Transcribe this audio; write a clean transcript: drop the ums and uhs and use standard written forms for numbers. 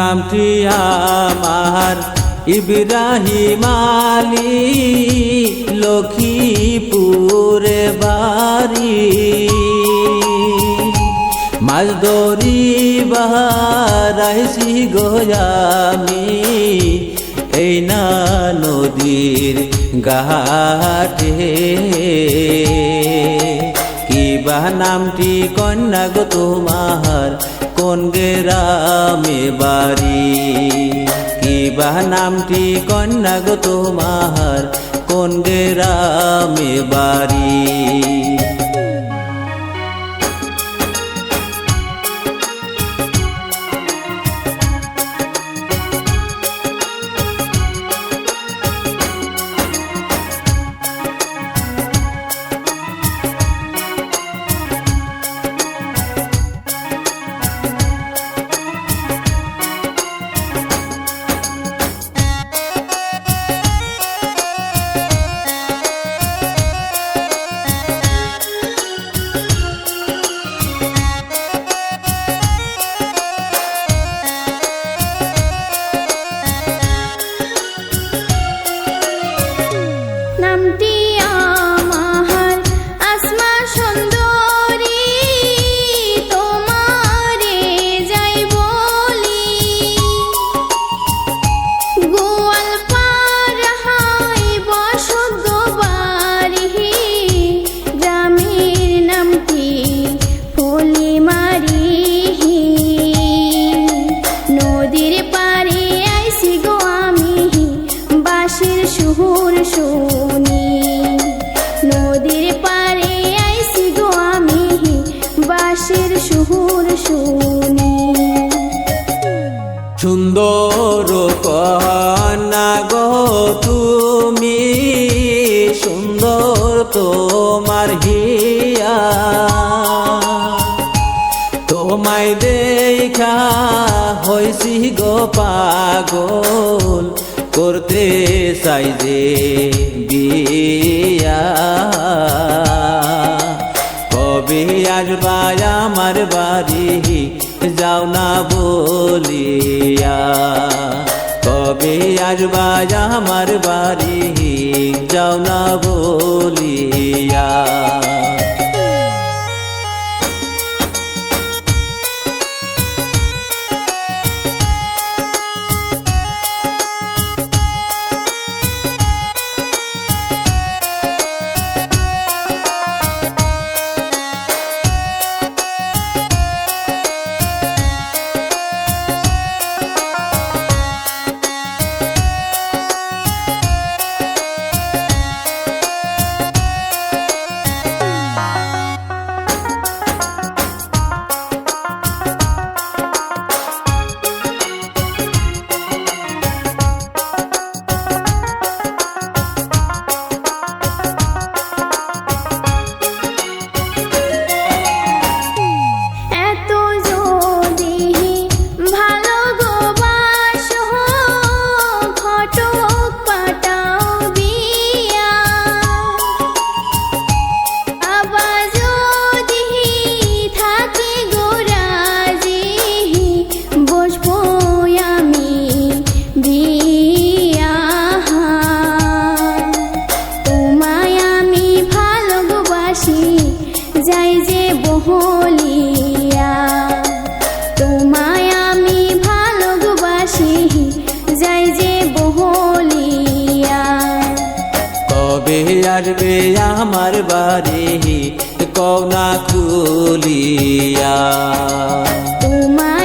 নামটি আমার ইব্রাহিম আলী, লক্ষ্মীপুরে বাড়ি। মাছ ধরিবার আইছি গো আমি এই না নদীর ঘাটে। কিবা নামটি কন্যা গো তোমার, কোন গ্রামে বাড়ি? কিবা নামটি কন্যা গো তোমার, কোন গ্রামে বাড়ি? নামটি আমার আসমা সুন্দরী, তোমারে যাই বলি। গোয়ালপাড় হাই বসত বাড়ি, গ্রামের নামটি ফুলিমারি। নদীর পাড়ে আইছি গো আমি বাঁশির সুর শুনি। নদীর পাড়ে আইছি গো আমি বাঁশির সুর শুনি। সুন্দর কন্যা গো তুমি, সুন্দর তোমার হিয়া। তোমায় দেখা হইছি গো পাগল, করতে চাই যে বিয়া। কবে আসবা আমার বাড়ি, যাও না বলিয়া। কবে আসবা আমার বাড়ি, যাও না বলিয়া। যাই যে বহলিয়া, তোমায় আমি ভালোবাসি যাই যে বহলিয়া। কবে আসবে আমার বাড়ি, কও না খুলিয়া। তোমায়